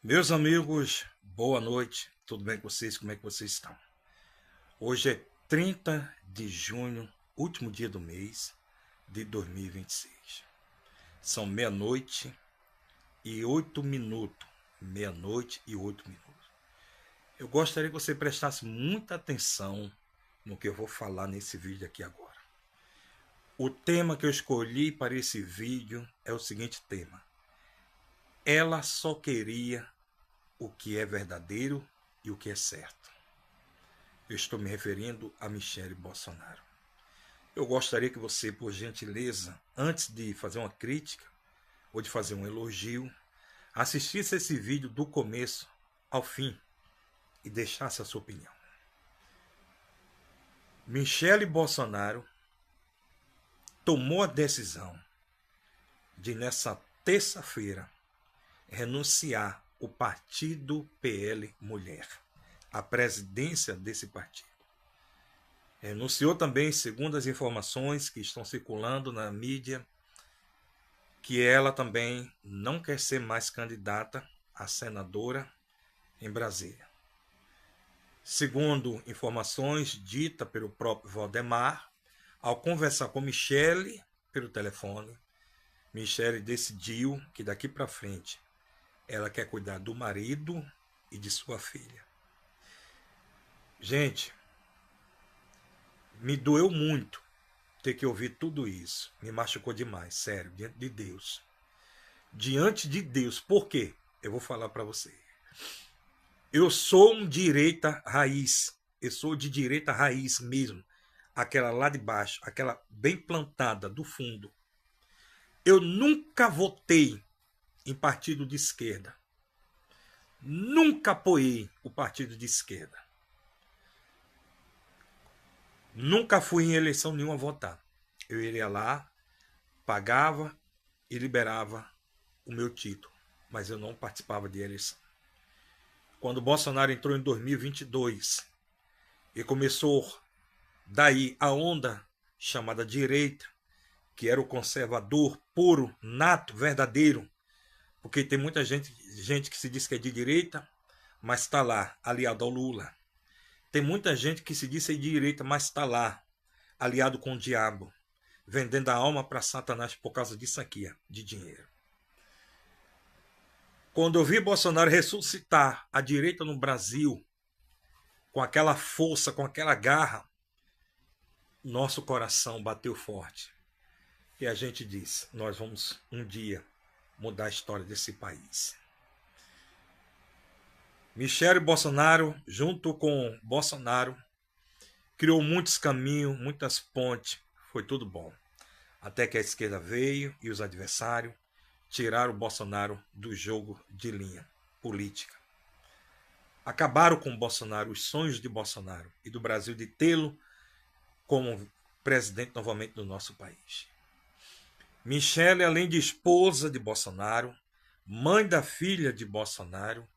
Meus amigos, boa noite, tudo bem com vocês? Como é que vocês estão? Hoje é 30 de junho, último dia do mês de 2026. São meia-noite e 8 minutos. Meia-noite e 8 minutos. Eu gostaria que você prestasse muita atenção no que eu vou falar nesse vídeo aqui agora. O tema que eu escolhi para esse vídeo é o seguinte tema. Ela só queria o que é verdadeiro e o que é certo. Eu estou me referindo a Michele Bolsonaro. Eu gostaria que você, por gentileza, antes de fazer uma crítica ou de fazer um elogio, assistisse esse vídeo do começo ao fim e deixasse a sua opinião. Michele Bolsonaro tomou a decisão de, nessa terça-feira, renunciar o partido PL Mulher, a presidência desse partido. Renunciou também, segundo as informações que estão circulando na mídia, que ela também não quer ser mais candidata a senadora em Brasília. Segundo informações ditas pelo próprio Valdemar, ao conversar com Michele pelo telefone, Michele decidiu que daqui para frente ela quer cuidar do marido e de sua filha. Gente, me doeu muito ter que ouvir tudo isso. Me machucou demais, sério, diante de Deus. Diante de Deus. Por quê? Eu vou falar para você. Eu sou um direita raiz. Eu sou de direita raiz mesmo. Aquela lá de baixo, aquela bem plantada do fundo. Eu nunca votei em partido de esquerda. Nunca apoiei o partido de esquerda. Nunca fui em eleição nenhuma votar. Eu iria lá, pagava e liberava o meu título, mas eu não participava de eleição. Quando o Bolsonaro entrou em 2022 e começou daí a onda chamada direita, que era o conservador puro, nato, verdadeiro, porque tem muita gente que se diz que é de direita, mas está lá, aliado ao Lula. Tem muita gente que se diz ser de direita, mas está lá, aliado com o diabo, vendendo a alma para Satanás por causa disso aqui, de dinheiro. Quando eu vi Bolsonaro ressuscitar a direita no Brasil, com aquela força, com aquela garra, nosso coração bateu forte. E a gente disse, nós vamos um dia mudar a história desse país. Michele Bolsonaro, junto com Bolsonaro, criou muitos caminhos, muitas pontes, foi tudo bom. Até que a esquerda veio e os adversários tiraram o Bolsonaro do jogo de linha política. Acabaram com o Bolsonaro, os sonhos de Bolsonaro e do Brasil de tê-lo como presidente novamente do nosso país. Michele, além de esposa de Bolsonaro, mãe da filha de Bolsonaro,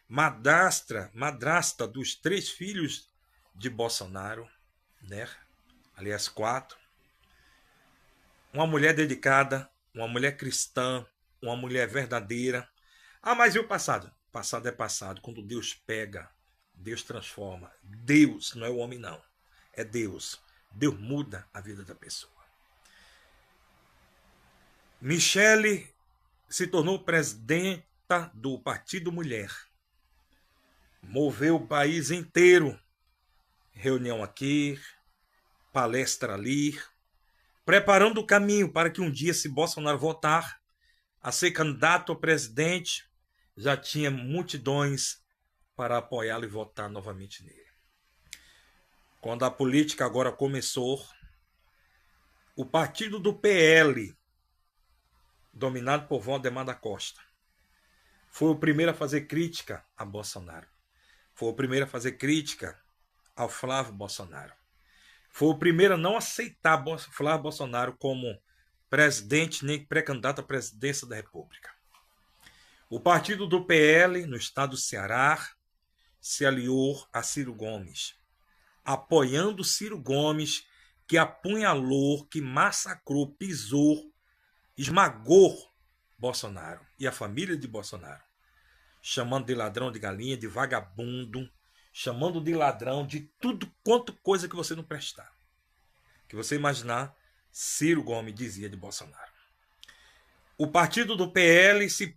madrasta dos 3 filhos de Bolsonaro, né? Aliás, 4. Uma mulher dedicada, uma mulher cristã, uma mulher verdadeira. Ah, mas e o passado? Passado é passado. Quando Deus pega, Deus transforma. Deus, não é o homem não, é Deus. Deus muda a vida da pessoa. Michele se tornou presidenta do Partido Mulher. Moveu o país inteiro. Reunião aqui, palestra ali, preparando o caminho para que um dia, se Bolsonaro votar a ser candidato a presidente, já tinha multidões para apoiá-lo e votar novamente nele. Quando a política agora começou, o partido do PL, dominado por Valdemar da Costa, foi o primeiro a fazer crítica a Bolsonaro. Foi o primeiro a fazer crítica ao Flávio Bolsonaro. Foi o primeiro a não aceitar Flávio Bolsonaro como presidente nem pré-candidato à presidência da República. O partido do PL, no estado do Ceará, se aliou a Ciro Gomes, apoiando Ciro Gomes, que apunhalou, que massacrou, pisou, esmagou Bolsonaro e a família de Bolsonaro. chamando de ladrão de galinha, de vagabundo, chamando de ladrão, de tudo quanto coisa que você não prestar. Que você imaginar, Ciro Gomes dizia de Bolsonaro. O partido do PL se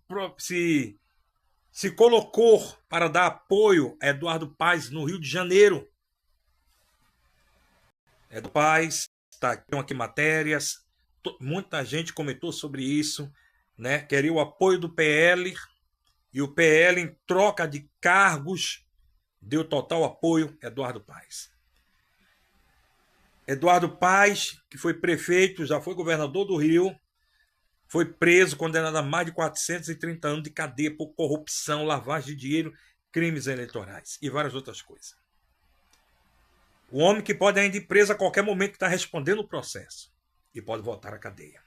colocou para dar apoio a Eduardo Paes no Rio de Janeiro. Eduardo Paes, estão aqui matérias, muita gente comentou sobre isso, né? Queria o apoio do PL, e o PL, em troca de cargos, deu total apoio a Eduardo Paes. Eduardo Paes, que foi prefeito, já foi governador do Rio, foi preso, condenado a mais de 430 anos de cadeia por corrupção, lavagem de dinheiro, crimes eleitorais e várias outras coisas. O homem que pode ainda ir preso a qualquer momento que está respondendo o processo e pode voltar à cadeia.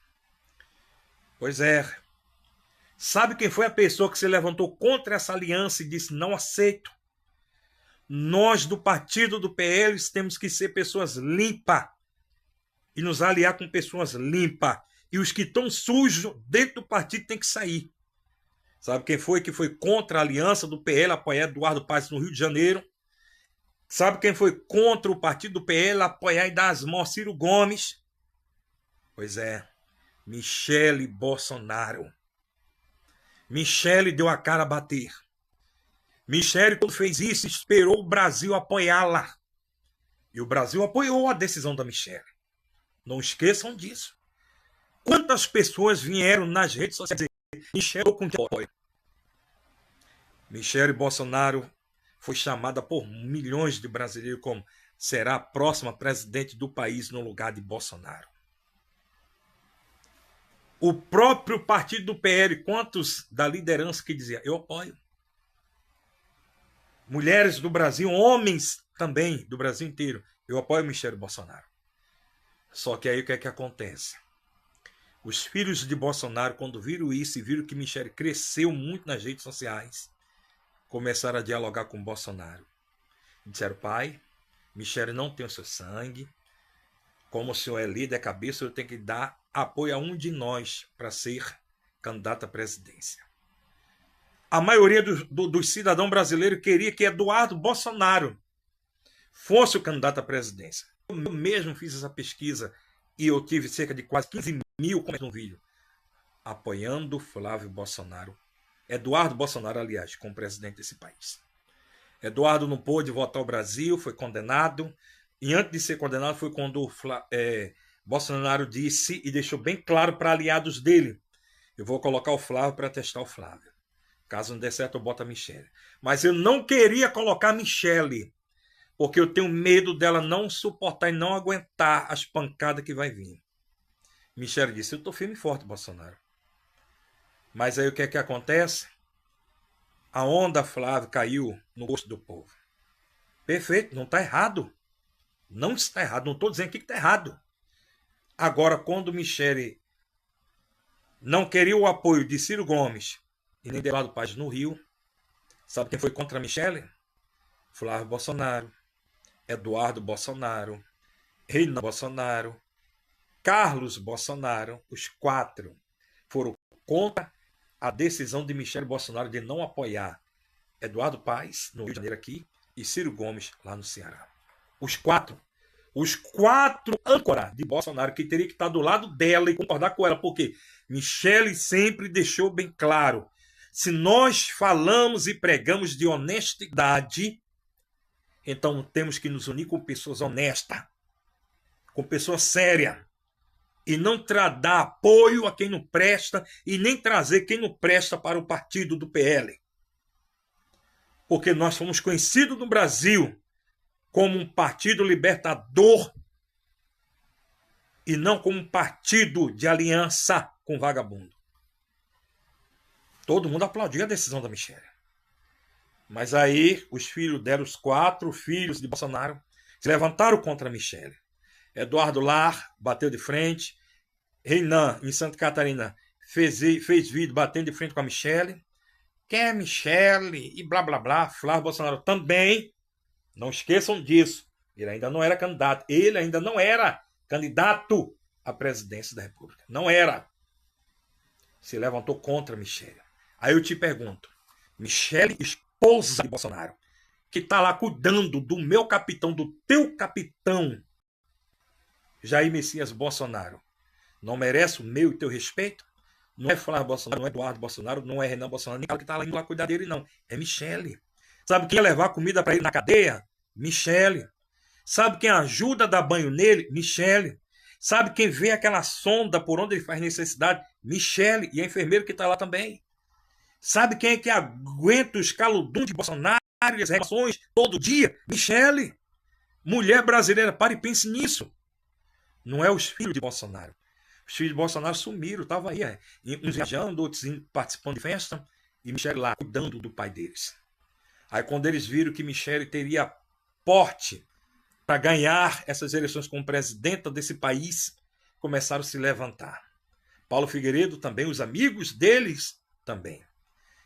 Pois é. Sabe quem foi a pessoa que se levantou contra essa aliança e disse: não aceito? Nós do partido do PL temos que ser pessoas limpas e nos aliar com pessoas limpas. E os que estão sujos dentro do partido têm que sair. Sabe quem foi que foi contra a aliança do PL apoiar Eduardo Paes no Rio de Janeiro? Sabe quem foi contra o partido do PL apoiar e dar as mãos a Ciro Gomes? Pois é, Michele Bolsonaro. Michele deu a cara a bater. Michele, quando fez isso, esperou o Brasil apoiá-la. E o Brasil apoiou a decisão da Michele. Não esqueçam disso. Quantas pessoas vieram nas redes sociais dizer: Michele com apoio? Michele Bolsonaro foi chamada por milhões de brasileiros como será a próxima presidente do país no lugar de Bolsonaro. O próprio partido do PL, quantos da liderança que dizia: eu apoio. Mulheres do Brasil, homens também do Brasil inteiro, eu apoio Michele Bolsonaro. Só que aí o que é que acontece? Os filhos de Bolsonaro, quando viram isso e viram que Michele cresceu muito nas redes sociais, começaram a dialogar com Bolsonaro. Disseram: pai, Michele não tem o seu sangue, como o senhor é líder, é cabeça, eu tenho que dar apoio a um de nós para ser candidato à presidência. A maioria dos cidadãos brasileiros queria que Eduardo Bolsonaro fosse o candidato à presidência. Eu mesmo fiz essa pesquisa e eu tive cerca de quase 15 mil comentários no vídeo apoiando Flávio Bolsonaro. Eduardo Bolsonaro, aliás, como presidente desse país. Eduardo não pôde voltar ao Brasil, foi condenado. E antes de ser condenado foi quando Bolsonaro disse e deixou bem claro para aliados dele: eu vou colocar o Flávio para testar o Flávio. Caso não dê certo, eu boto a Michele. Mas eu não queria colocar a Michele, porque eu tenho medo dela não suportar e não aguentar as pancadas que vai vir. Michele disse: eu estou firme e forte, Bolsonaro. Mas aí o que é que acontece? A onda Flávio caiu no gosto do povo. Perfeito, não está errado. Não está errado, não estou dizendo que está errado. Agora, quando Michele não queria o apoio de Ciro Gomes e nem de Eduardo Paes no Rio, sabe quem foi contra a Michele? Flávio Bolsonaro, Eduardo Bolsonaro, Renan Bolsonaro, Carlos Bolsonaro. Os quatro foram contra a decisão de Michele Bolsonaro de não apoiar Eduardo Paes no Rio de Janeiro aqui e Ciro Gomes lá no Ceará. Os quatro âncoras de Bolsonaro, que teria que estar do lado dela e concordar com ela, porque Michele sempre deixou bem claro: se nós falamos e pregamos de honestidade, então temos que nos unir com pessoas honestas, com pessoas sérias, e não dar apoio a quem não presta e nem trazer quem não presta para o partido do PL. Porque nós fomos conhecidos no Brasil como um partido libertador e não como um partido de aliança com vagabundo. Todo mundo aplaudiu a decisão da Michele. Mas aí os filhos dela, os 4 filhos de Bolsonaro, se levantaram contra a Michele. Eduardo Lar bateu de frente. Renan, em Santa Catarina, fez vídeo batendo de frente com a Michele. Quem é Michele? E blá blá blá. Flávio Bolsonaro também. Não esqueçam disso. Ele ainda não era candidato. Ele ainda não era candidato à presidência da República. Não era. Se levantou contra a Michele. Aí eu te pergunto: Michele, esposa de Bolsonaro, que está lá cuidando do meu capitão, do teu capitão, Jair Messias Bolsonaro, não merece o meu e teu respeito? Não é Flávio Bolsonaro, não é Eduardo Bolsonaro, não é Renan Bolsonaro, nem que está lá indo lá cuidar dele, não. É Michele. Sabe quem ia levar comida para ele na cadeia? Michele. Sabe quem ajuda a dar banho nele? Michele. Sabe quem vê aquela sonda por onde ele faz necessidade? Michele. E a enfermeira que está lá também. Sabe quem é que aguenta os caludum de Bolsonaro e as reclamações todo dia? Michele. Mulher brasileira, pare e pense nisso. Não é os filhos de Bolsonaro. Os filhos de Bolsonaro sumiram, estavam aí, uns viajando, outros participando de festa, e Michele lá, cuidando do pai deles. Aí quando eles viram que Michele teria porte para ganhar essas eleições como presidenta desse país, começaram a se levantar. Paulo Figueiredo também, os amigos deles também.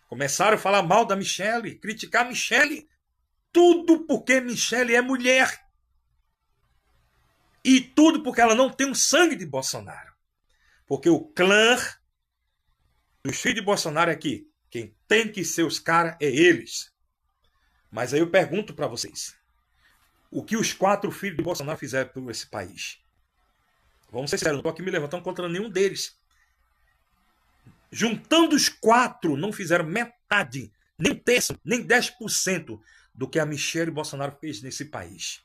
Começaram a falar mal da Michele, criticar Michele, tudo porque Michele é mulher. E tudo porque ela não tem o sangue de Bolsonaro. Porque o clã dos filhos de Bolsonaro é que quem tem que ser os caras é eles. Mas aí eu pergunto para vocês, o que os 4 filhos de Bolsonaro fizeram por esse país? Vamos ser sérios, não estou aqui me levantando contra nenhum deles. Juntando os 4, não fizeram metade, nem 1/3, nem 10% do que a Michele Bolsonaro fez nesse país.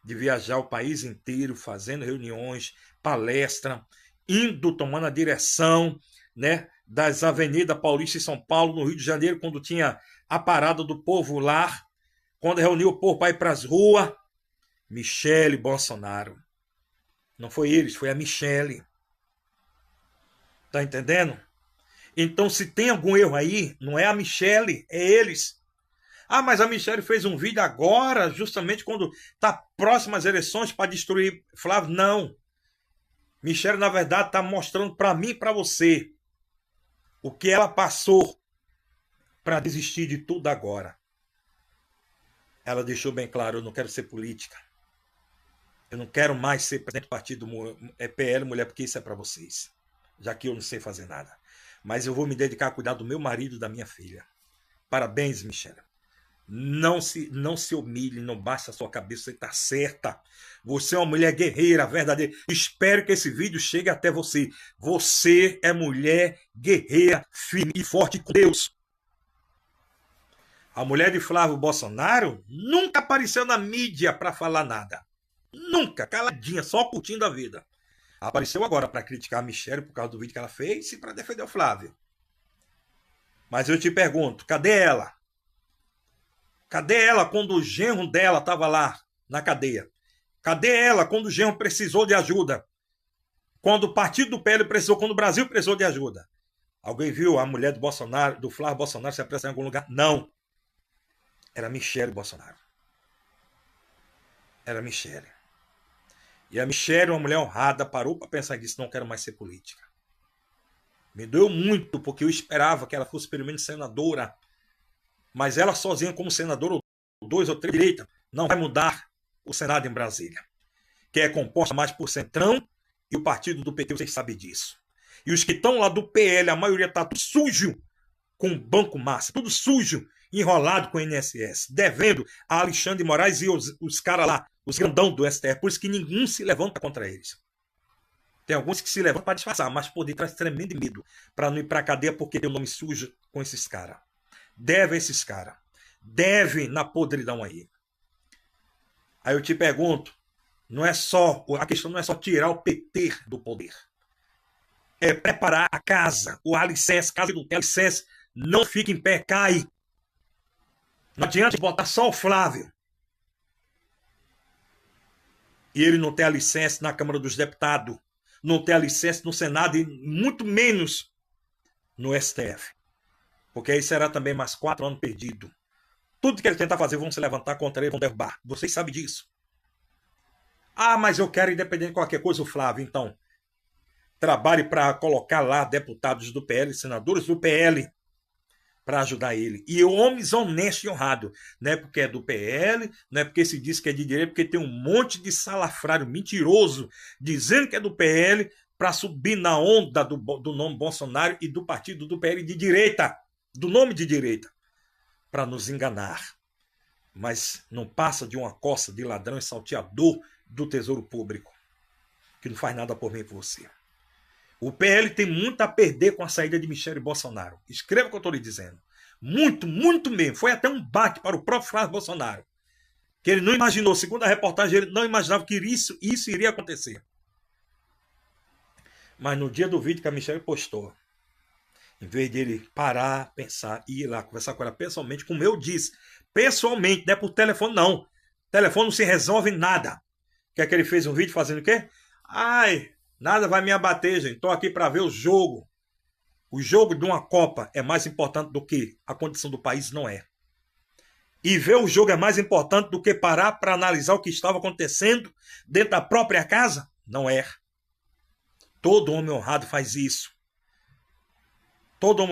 De viajar o país inteiro, fazendo reuniões, palestra, indo tomando a direção, né, das avenidas Paulista e São Paulo, no Rio de Janeiro, quando tinha a parada do povo lá, quando reuniu o povo para ir para as ruas. Michele Bolsonaro. Não foi eles, foi a Michele. Tá entendendo? Então, se tem algum erro aí, não é a Michele, é eles. Ah, mas a Michele fez um vídeo agora, justamente quando está próximo às eleições, para destruir Flávio. Não. Michele, na verdade, está mostrando para mim e para você o que ela passou para desistir de tudo agora. Ela deixou bem claro, eu não quero ser política. Eu não quero mais ser presidente do partido PL Mulher, porque isso é para vocês. Já que eu não sei fazer nada. Mas eu vou me dedicar a cuidar do meu marido e da minha filha. Parabéns, Michele. Não se humilhe, não baixe a sua cabeça, você está certa. Você é uma mulher guerreira, verdadeira. Espero que esse vídeo chegue até você. Você é mulher guerreira, firme e forte com Deus. A mulher de Flávio Bolsonaro nunca apareceu na mídia para falar nada. Nunca, caladinha, só curtindo a vida. Apareceu agora para criticar a Michele por causa do vídeo que ela fez e para defender o Flávio. Mas eu te pergunto, cadê ela? Cadê ela quando o genro dela estava lá na cadeia? Cadê ela quando o genro precisou de ajuda? Quando o partido do PL precisou, quando o Brasil precisou de ajuda? Alguém viu a mulher do Bolsonaro, do Flávio Bolsonaro se apresentar em algum lugar? Não. Era Michele Bolsonaro. Era Michele. E a Michele, uma mulher honrada, parou para pensar nisso, não quero mais ser política. Me doeu muito, porque eu esperava que ela fosse pelo menos senadora. Mas ela sozinha como senadora, ou 2 ou 3 direita, não vai mudar o Senado em Brasília. Que é composta mais por Centrão e o partido do PT, vocês sabem disso. E os que estão lá do PL, a maioria está tudo sujo com Banco Massa, tudo sujo, enrolado com o INSS, devendo a Alexandre de Moraes e os caras lá, os grandão do STF, por isso que ninguém se levanta contra eles. Tem alguns que se levantam para disfarçar, mas por detrás tremendo medo, para não ir para a cadeia porque tem o nome sujo com esses caras. Deve a esses caras. Deve na podridão aí. Aí eu te pergunto, a questão não é só tirar o PT do poder. É preparar a casa, o alicerce, casa do alicerce, não fica em pé, cai. Não adianta botar só o Flávio. E ele não tem alicerce na Câmara dos Deputados, não tem alicerce no Senado e muito menos no STF. Porque aí será também mais 4 anos perdido. Tudo que ele tentar fazer vão se levantar contra ele, vão derrubar. Vocês sabem disso. Ah, mas eu quero, independente de qualquer coisa, o Flávio. Então, trabalhe para colocar lá deputados do PL, senadores do PL, para ajudar ele. E homens honestos e honrados. Não é porque é do PL, não é porque se diz que é de direita, porque tem um monte de salafrário mentiroso dizendo que é do PL para subir na onda do nome Bolsonaro e do partido do PL de direita. Do nome de direita. para nos enganar, mas não passa de uma coça de ladrão e salteador do tesouro público, que não faz nada por mim e por você. O PL tem muito a perder com a saída de Michele Bolsonaro. Escreva o que eu estou lhe dizendo. Muito, muito mesmo. Foi até um baque para o próprio Flávio Bolsonaro, que ele não imaginou, segundo a reportagem, ele não imaginava que isso iria acontecer. Mas no dia do vídeo que a Michele postou, em vez de ele parar, pensar e ir lá conversar com ela pessoalmente, como eu disse, pessoalmente, não é por telefone não. Telefone não se resolve nada. Quer que ele fez um vídeo fazendo o quê? Ai, nada vai me abater, gente. Estou aqui para ver o jogo. O jogo de uma Copa é mais importante do que a condição do país, não é. E ver o jogo é mais importante do que parar para analisar o que estava acontecendo dentro da própria casa? Não é. Todo homem honrado faz isso.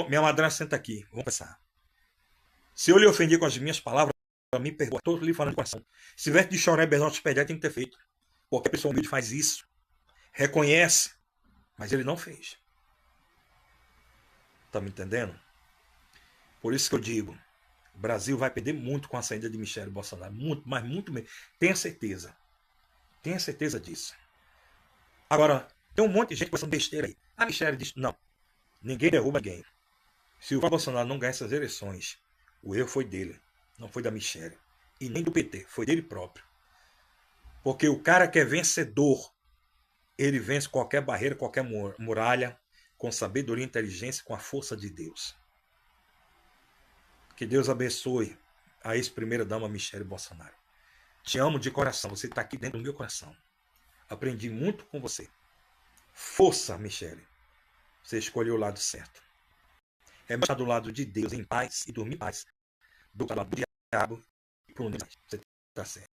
Minha madrasta senta aqui, vamos pensar. Se eu lhe ofendi com as minhas palavras, me perdoa. Estou lhe falando de coração. Se tivesse de chorar e beijar os pés, tem que ter feito. Porque a pessoa humilde faz isso. Reconhece. Mas ele não fez. Tá me entendendo? Por isso que eu digo, o Brasil vai perder muito com a saída de Michele Bolsonaro. Muito, mas muito mesmo. Tenha certeza. Tenha certeza disso. Agora, tem um monte de gente pensando besteira aí. A Michele diz, não. Ninguém derruba ninguém. Se o Bolsonaro não ganhar essas eleições, o erro foi dele, não foi da Michele. E nem do PT, foi dele próprio. Porque o cara que é vencedor, ele vence qualquer barreira, qualquer muralha, com sabedoria e inteligência, com a força de Deus. Que Deus abençoe a ex-primeira-dama Michele Bolsonaro. Te amo de coração, você está aqui dentro do meu coração. Aprendi muito com você. Força, Michele. Você escolheu o lado certo. É mais do lado de Deus em paz e dormir em paz do que do lado do diabo e por onde você está certo.